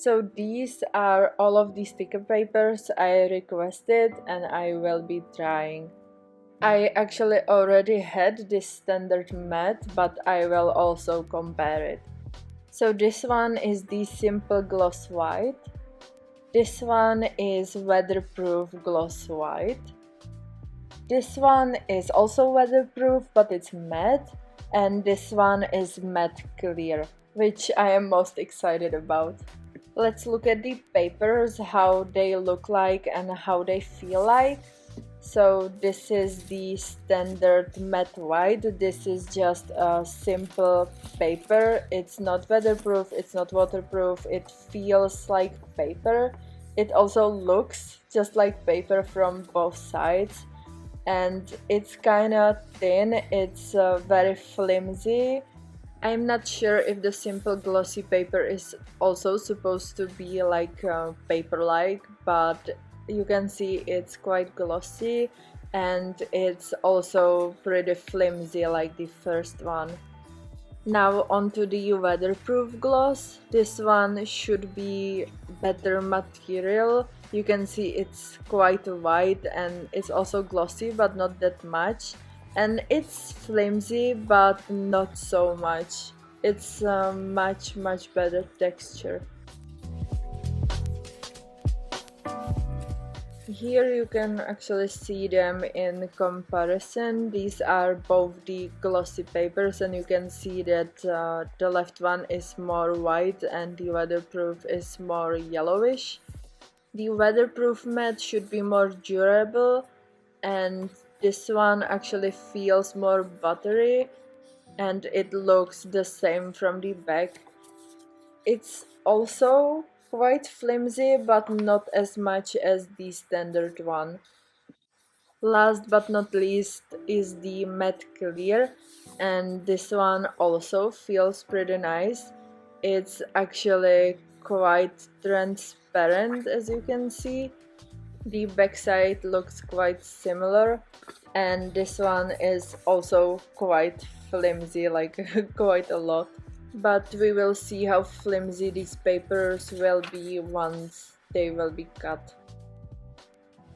So these are all of the sticker papers I requested and I will be trying. I actually already had this Standart Matt, but I will also compare it. So this one is the Simple Gloss White. This one is Weatherproof Gloss White. This one is also weatherproof, but it's matte. And this one is matte clear, which I am most excited about. Let's look at the papers, how they look like and how they feel like. So this is the Standart Matte White. This is just a simple paper. It's not weatherproof, it's not waterproof, it feels like paper. It also looks just like paper from both sides, and it's kinda thin, it's very flimsy. I'm not sure if the simple glossy paper is also supposed to be like paper-like, but you can see it's quite glossy and it's also pretty flimsy like the first one. Now onto the weatherproof gloss. This one should be better material. You can see it's quite white and it's also glossy but not that much. And it's flimsy but not so much. It's a much better texture. Here you can actually see them in comparison. These are both the glossy papers and you can see that the left one is more white and the weatherproof is more yellowish. The weatherproof matte should be more durable, and this one actually feels more buttery and it looks the same from the back. It's also quite flimsy but not as much as the standard one. Last but not least is the matte clear, and this one also feels pretty nice. It's actually quite transparent, as you can see. The backside looks quite similar, and this one is also quite flimsy, like quite a lot. But we will see how flimsy these papers will be once they will be cut.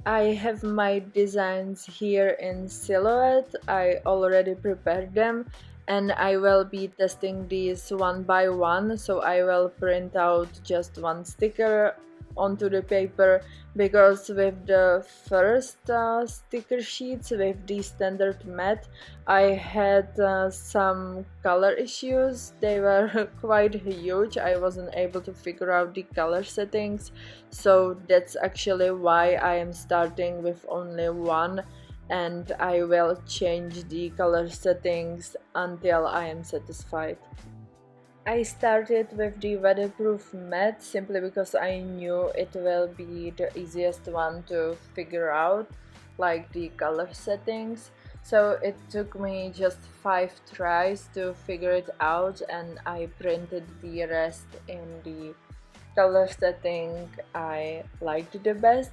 I have my designs here in Silhouette. I already prepared them and I will be testing these one by one. So I will print out just one sticker onto the paper, because with the first sticker sheets with the Standart Matte I had some color issues. They were quite huge. I wasn't able to figure out the color settings, so that's actually why I am starting with only one, and I will change the color settings until I am satisfied. I started with the Weatherproof Matte simply because I knew it will be the easiest one to figure out, like the color settings. So it took me just 5 tries to figure it out, and I printed the rest in the color setting I liked the best.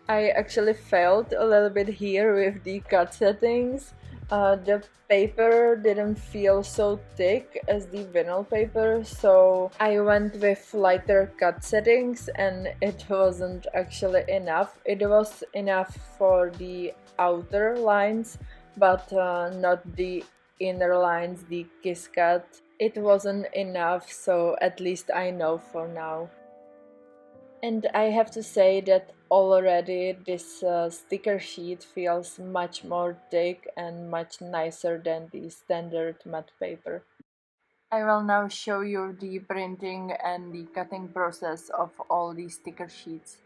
I actually failed a little bit here with the cut settings. The paper didn't feel so thick as the vinyl paper, so I went with lighter cut settings and it wasn't actually enough. It was enough for the outer lines, but not the inner lines, the kiss cut. It wasn't enough, so at least I know for now. And I have to say that already this sticker sheet feels much more thick and much nicer than the standard matte paper. I will now show you the printing and the cutting process of all these sticker sheets.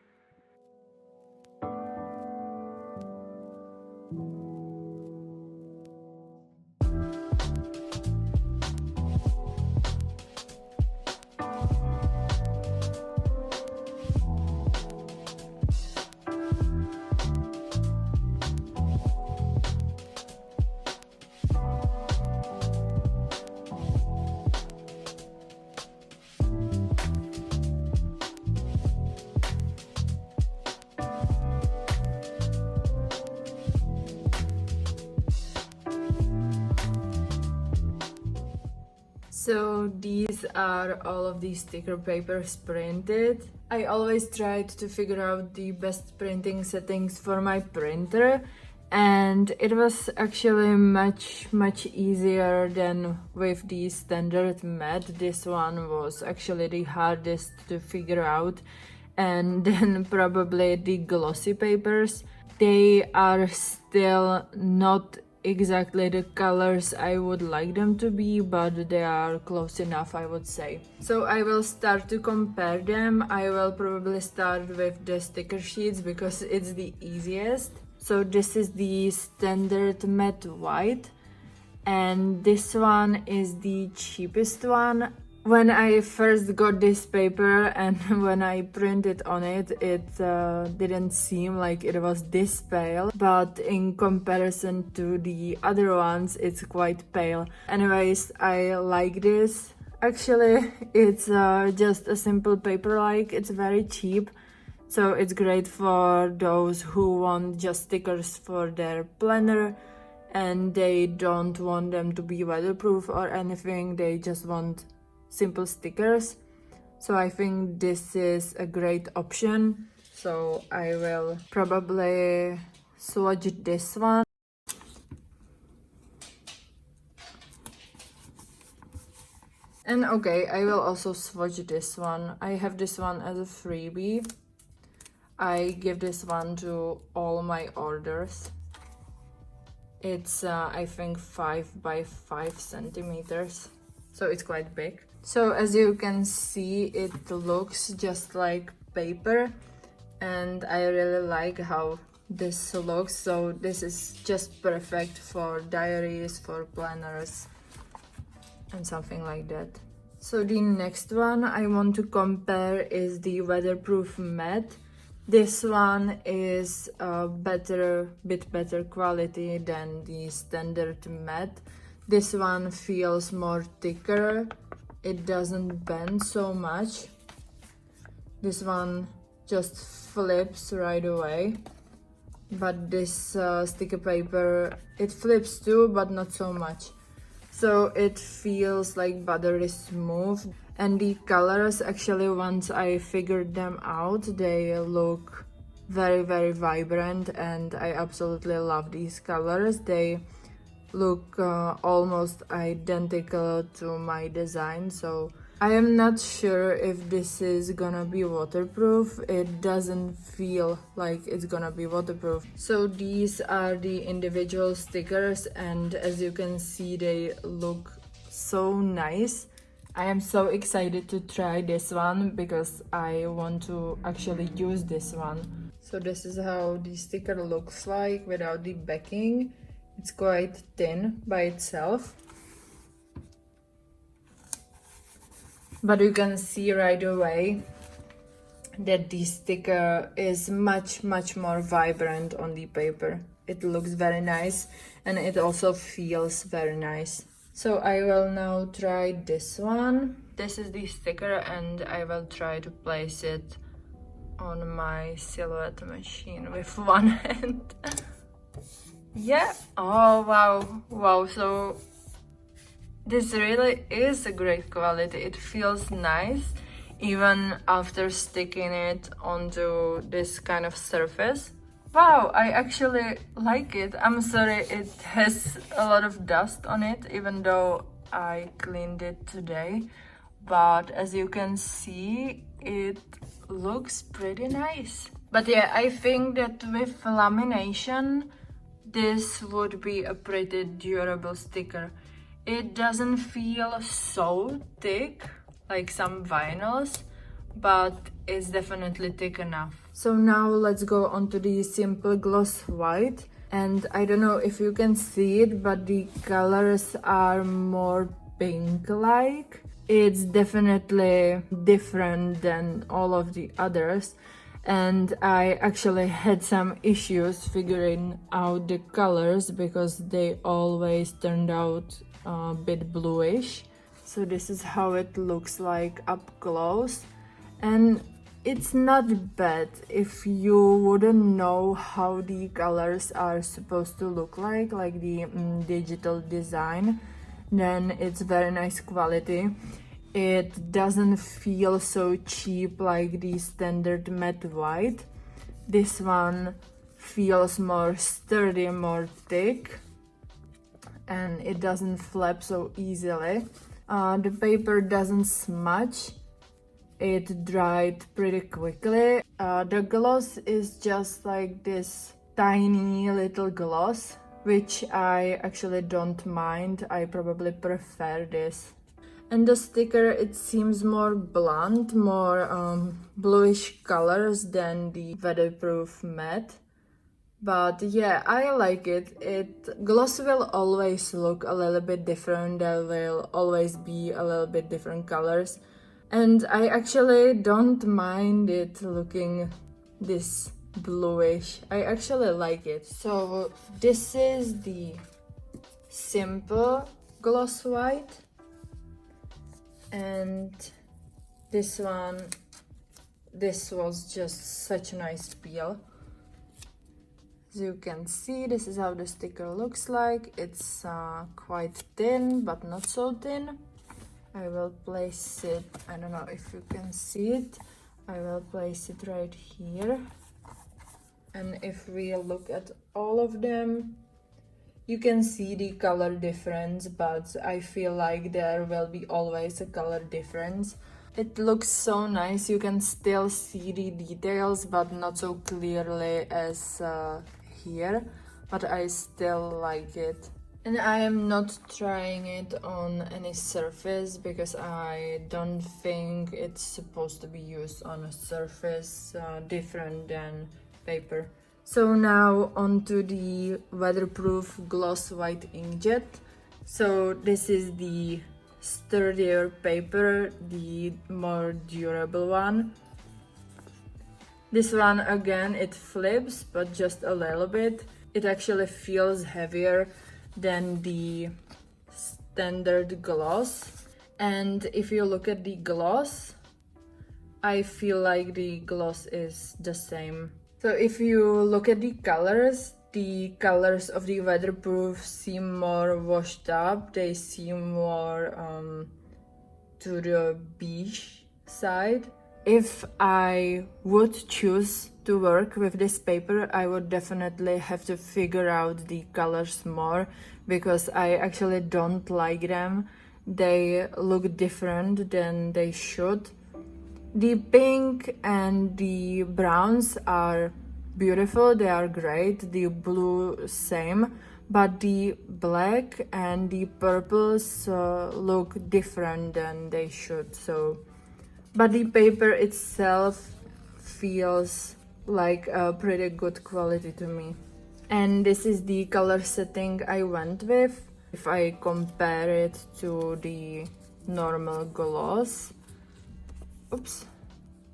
So these are all of these sticker papers printed. I always tried to figure out the best printing settings for my printer, and it was actually much easier than with the Standart Matt. This one was actually the hardest to figure out, and then probably the glossy papers. They are still not exactly the colors I would like them to be, but they are close enough, I would say. So I will start to compare them. I will probably start with the sticker sheets because it's the easiest. So this is the Standart Matte White, and this one is the cheapest one. When I first got this paper and when I printed on it, it didn't seem like it was this pale, but in comparison to the other ones, it's quite pale. Anyways, I like this. Actually, it's just a simple paper, like it's very cheap. So it's great for those who want just stickers for their planner and they don't want them to be weatherproof or anything, they just want simple stickers. So I think this is a great option. So I will probably swatch this one. And okay, I will also swatch this one. I have this one as a freebie. I give this one to all my orders. It's I think 5 by 5 centimeters, so it's quite big. So as you can see, it looks just like paper, and I really like how this looks. So this is just perfect for diaries, for planners, and something like that. So the next one I want to compare is the Weatherproof Matt. This one is a bit better quality than the Standart Matt. This one feels more thicker. It doesn't bend so much. This one just flips right away. But this sticker paper, it flips too, but not so much. So it feels like buttery smooth. And the colors, actually, once I figured them out, they look very vibrant, and I absolutely love these colors. They look almost identical to my design, so I am not sure if this is gonna be waterproof. It doesn't feel like it's gonna be waterproof. So these are the individual stickers, and as you can see, they look so nice. I am so excited to try this one because I want to actually use this one. So this is how the sticker looks like without the backing. It's quite thin by itself. But you can see right away that the sticker is much more vibrant on the paper. It looks very nice and it also feels very nice. So I will now try this one. This is the sticker and I will try to place it on my silhouette machine with one hand. Yeah, oh wow, so this really is a great quality. It feels nice even after sticking it onto this kind of surface. Wow, I actually like it. I'm sorry it has a lot of dust on it, even though I cleaned it today. But as you can see, it looks pretty nice. But yeah, I think that with lamination, this would be a pretty durable sticker. It doesn't feel so thick like some vinyls, but it's definitely thick enough. So now let's go on to the simple gloss white. And I don't know if you can see it, but the colors are more pink-like. It's definitely different than all of the others. And I actually had some issues figuring out the colors because they always turned out a bit bluish. So this is how it looks like up close, and it's not bad if you wouldn't know how the colors are supposed to look like the digital design. then it's very nice quality. It doesn't feel so cheap like the Standart Matt white. This one feels more sturdy, more thick, and it doesn't flap so easily. The paper doesn't smudge. It dried pretty quickly. The gloss is just like this tiny little gloss, which I actually don't mind. I probably prefer this. And the sticker, it seems more blunt, more bluish colors than the Weatherproof Matt. But yeah, I like it. Gloss will always look a little bit different. There will always be a little bit different colors. And I actually don't mind it looking this bluish. I actually like it. So this is the simple gloss white. And this one, this was just such a nice peel. As you can see, this is how the sticker looks like. It's quite thin, but not so thin. I will place it, I don't know if you can see it, I will place it right here. And if we look at all of them, you can see the color difference, but I feel like there will be always a color difference. It looks so nice. You can still see the details, but not so clearly as here, but I still like it. And I am not trying it on any surface because I don't think it's supposed to be used on a surface different than paper. So now onto the Weatherproof Gloss White Inkjet. So this is the sturdier paper, the more durable one. This one again, it flips, but just a little bit. It actually feels heavier than the standard gloss. And if you look at the gloss, I feel like the gloss is the same. So if you look at the colors of the Weatherproof seem more washed up. They seem more to the beige side. If I would choose to work with this paper, I would definitely have to figure out the colors more because I actually don't like them. They look different than they should. The pink and the browns are beautiful, they are great, the blue same, but the black and the purples look different than they should. But the paper itself feels like a pretty good quality to me. And this is the color setting I went with. If I compare it to the normal gloss,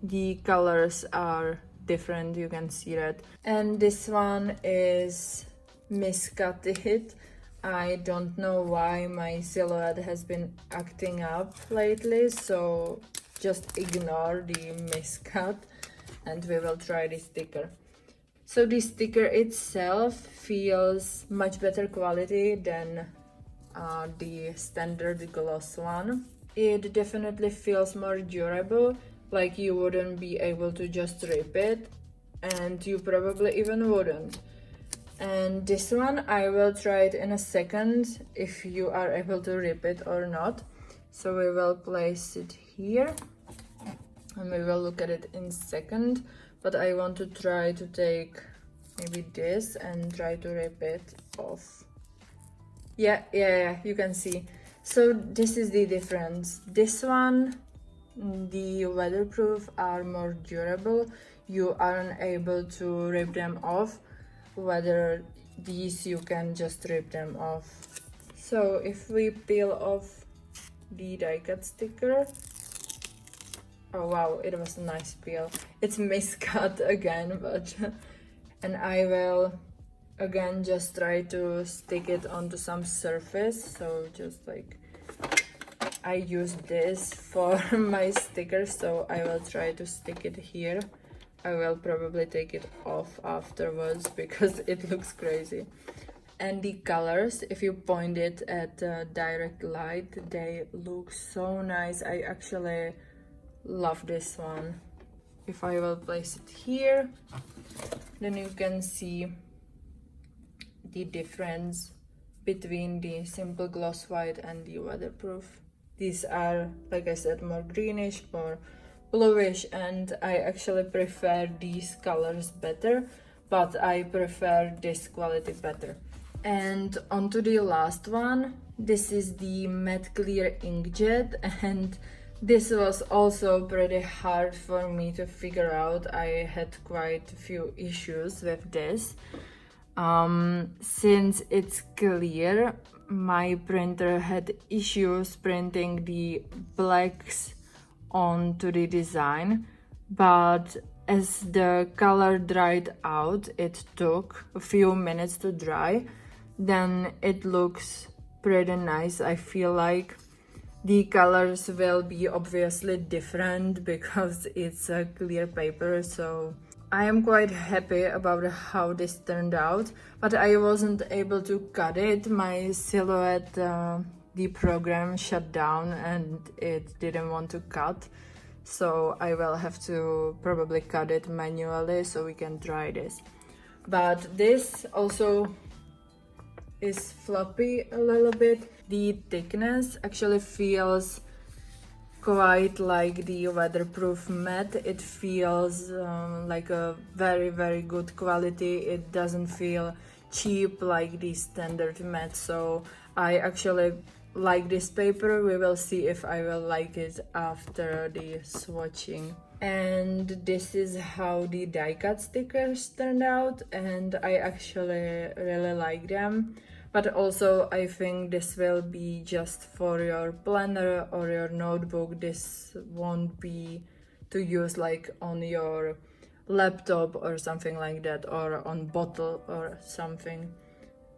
the colors are different, you can see that. And this one is miscutted. I don't know why my silhouette has been acting up lately, so just ignore the miscut and we will try the sticker. So the sticker itself feels much better quality than the standard gloss one. It definitely feels more durable, like you wouldn't be able to just rip it, and you probably even wouldn't. And this one, I will try it in a second if you are able to rip it or not. So we will place it here and we will look at it in a second, but I want to try to take maybe this and try to rip it off. Yeah, you can see. So this is the difference. This one, the Weatherproof are more durable. You aren't able to rip them off, whether these you can just rip them off. So if we peel off the die cut sticker, oh wow, it was a nice peel. It's miscut again, but and I will again just try to stick it onto some surface. So just like I use this for my sticker, so I will try to stick it here. I will probably take it off afterwards because it looks crazy. And the colors, if you point it at direct light, they look so nice. I actually love this one. If I will place it here, then you can see the difference between the simple gloss white and the weatherproof. These are, like I said, more greenish, more bluish, and I actually prefer these colors better, but I prefer this quality better. And onto the last one. This is the matte clear inkjet, and this was also pretty hard for me to figure out. I had quite a few issues with this. Since it's clear, my printer had issues printing the blacks onto the design, but as the color dried out, it took a few minutes to dry, then it looks pretty nice. I feel like the colors will be obviously different because it's a clear paper, so I am quite happy about how this turned out, but I wasn't able to cut it. My Silhouette, the program shut down and it didn't want to cut, so I will have to probably cut it manually so we can try this. But this also is floppy a little bit. The thickness actually feels quite like the Weatherproof Matt. It feels like a very good quality. It doesn't feel cheap like the Standart Matt, so I actually like this paper. We will see if I will like it after the swatching. And this is how the die cut stickers turned out, and I actually really like them. But also I think this will be just for your planner or your notebook. This won't be to use like on your laptop or something like that, or on bottle or something.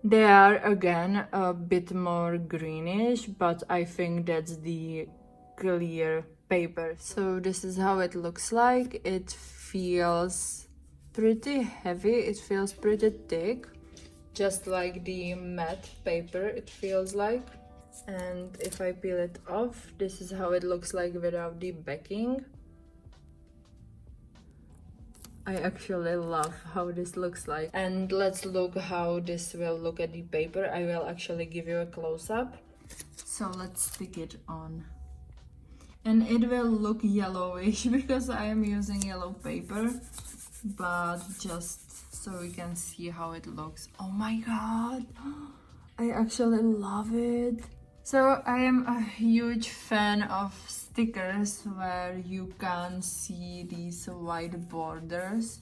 They are again a bit more greenish, but I think that's the clear paper. So this is how it looks like. It feels pretty heavy, it feels pretty thick, just like the matte paper it feels like. And if I peel it off, this is how it looks like without the backing. I actually love how this looks like. And let's look how this will look at the paper. I will actually give you a close-up. So let's stick it on. And it will look yellowish because I am using yellow paper, but just so we can see how it looks. Oh my god, I actually love it. So I am a huge fan of stickers where you can see these white borders.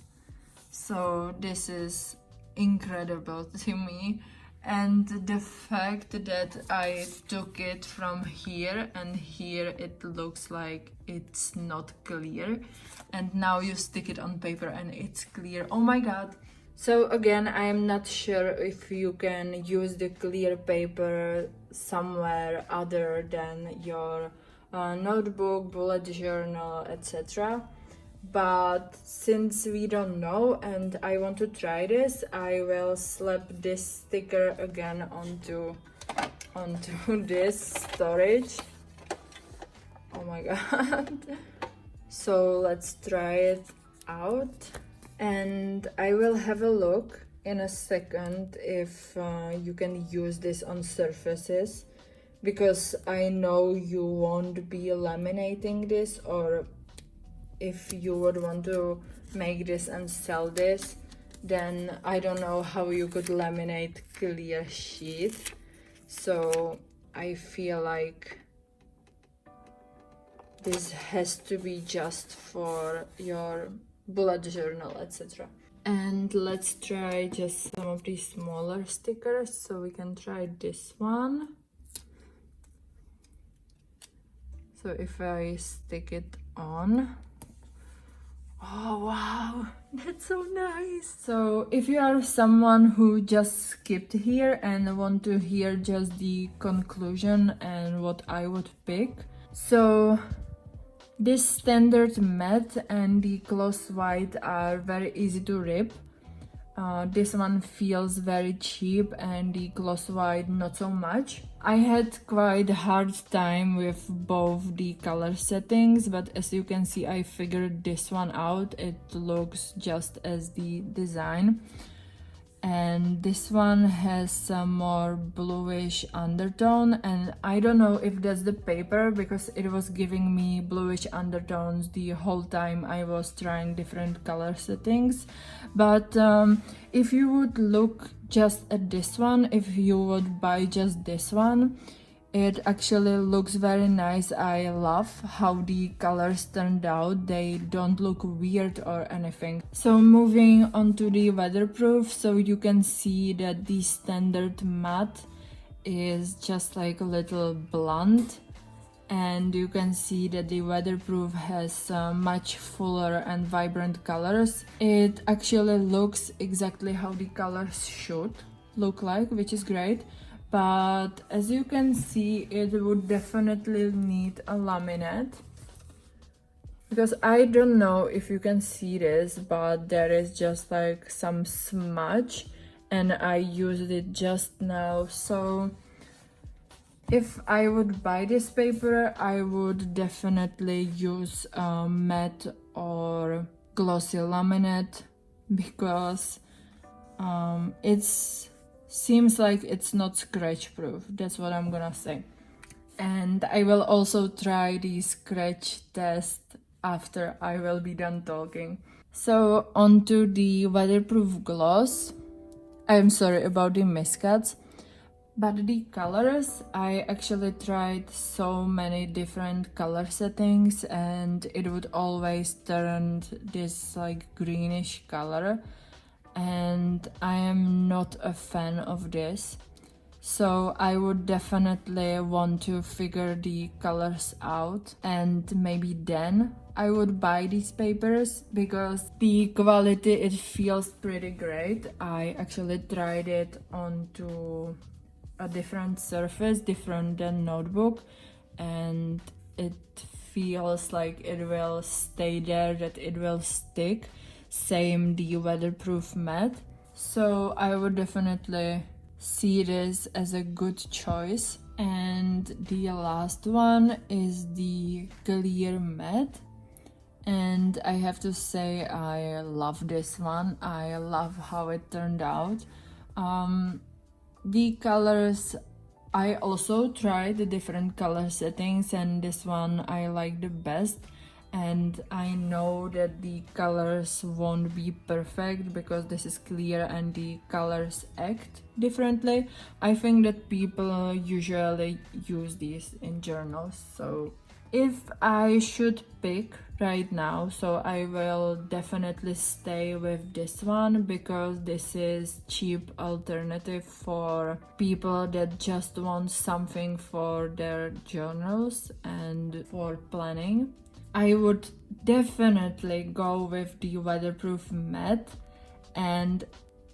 So this is incredible to me. And the fact that I took it from here and here it looks like it's not clear, and now you stick it on paper and it's clear. Oh my god. So again, I am not sure if you can use the clear paper somewhere other than your notebook, bullet journal, etc. But since we don't know and I want to try this, I will slap this sticker again onto this storage. Oh my god. So let's try it out, and I will have a look in a second if you can use this on surfaces, because I know you won't be laminating this, or if you would want to make this and sell this, then I don't know how you could laminate clear sheet. So I feel like this has to be just for your bullet journal, etc. And let's try just some of these smaller stickers. So we can try this one. So if I stick it on, oh wow, that's so nice. So if you are someone who just skipped here and want to hear just the conclusion and what I would pick, so this Standart Matte and the Gloss White are very easy to rip. This one feels very cheap and the gloss white not so much. I had quite a hard time with both the color settings, but as you can see, I figured this one out. It looks just as the design. And this one has some more bluish undertone, and I don't know if that's the paper because it was giving me bluish undertones the whole time I was trying different color settings. But if you would look just at this one, if you would buy just this one, it actually looks very nice. I love how the colors turned out. They don't look weird or anything. So moving on to the weatherproof, so you can see that the Standart Matt is just like a little blunt, and you can see that the weatherproof has much fuller and vibrant colors. It actually looks exactly how the colors should look like, which is great. But as you can see, it would definitely need a laminate, because I don't know if you can see this, but there is just like some smudge and I used it just now. So if I would buy this paper, I would definitely use a matte or glossy laminate, because it's seems like it's not scratch proof. That's what I'm gonna say. And I will also try the scratch test after I will be done talking. So onto the weatherproof gloss. I'm sorry about the miscuts, but the colors, I actually tried so many different color settings and it would always turn this like greenish color, and I am not a fan of this. So I would definitely want to figure the colors out, and maybe then I would buy these papers, because the quality, it feels pretty great. I actually tried it onto a different surface, different than notebook, and it feels like it will stay there, that it will stick. Same the Weatherproof Matt. So I would definitely see this as a good choice. And the last one is the Clear Matte, and I have to say I love this one. I love how it turned out. The colors, I also tried the different color settings, and this one I like the best. And I know that the colors won't be perfect because this is clear and the colors act differently. I think that people usually use these in journals. So if I should pick right now, so I will definitely stay with this one, because this is cheap alternative for people that just want something for their journals and for planning. I would definitely go with the Weatherproof Matte, and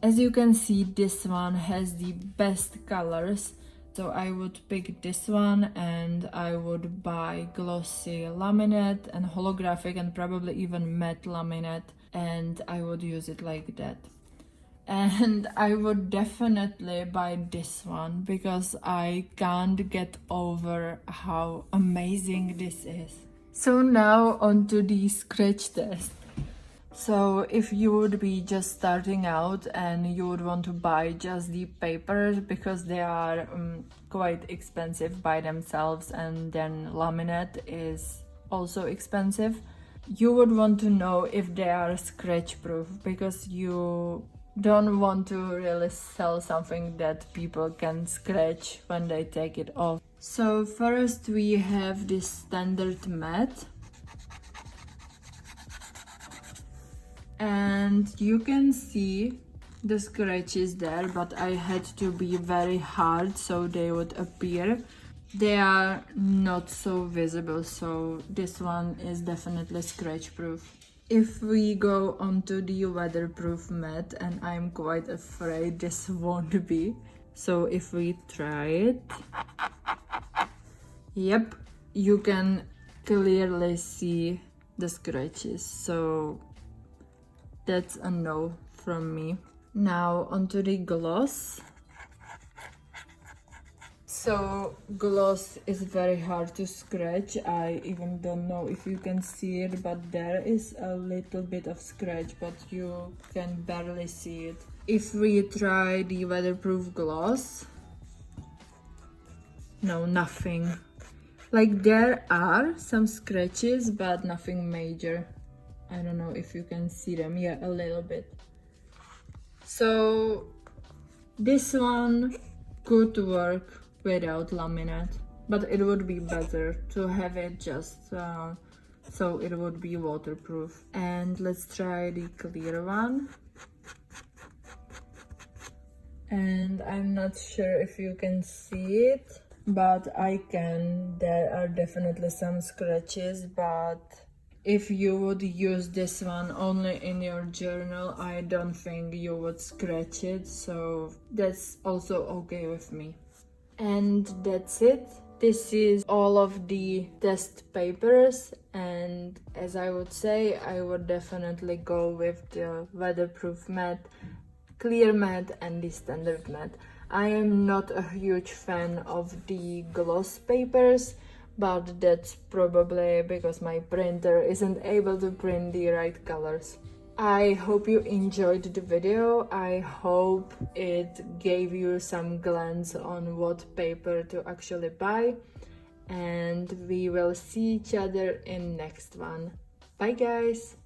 as you can see, this one has the best colors. So I would pick this one, and I would buy glossy laminate and holographic and probably even matte laminate, and I would use it like that. And I would definitely buy this one because I can't get over how amazing this is. So now onto the scratch test. So if you would be just starting out and you would want to buy just the papers, because they are quite expensive by themselves, and then laminate is also expensive, you would want to know if they are scratch proof, because you don't want to really sell something that people can scratch when they take it off. So first we have this Standart Matt, and you can see the scratches there, but I had to be very hard so they would appear. They are not so visible, so this one is definitely scratch proof. If we go onto the Weatherproof Matte, and I'm quite afraid this won't be, so if we try it, yep, you can clearly see the scratches, so that's a no from me. Now onto the gloss. So gloss is very hard to scratch. I even don't know if you can see it, but there is a little bit of scratch, but you can barely see it. If we try the weatherproof gloss, no, nothing. Like there are some scratches, but nothing major. I don't know if you can see them. Yeah, a little bit. So this one could work without laminate, but it would be better to have it just so it would be waterproof. And let's try the clear one. And I'm not sure if you can see it, but I can. There are definitely some scratches, but if you would use this one only in your journal, I don't think you would scratch it, so that's also okay with me. And that's it. This is all of the test papers, and as I would say, I would definitely go with the Weatherproof Matt, Clear Matte and the Standart Matt. I am not a huge fan of the gloss papers, but that's probably because my printer isn't able to print the right colors. I hope you enjoyed the video. I hope it gave you some glance on what paper to actually buy, and we will see each other in next one. Bye guys!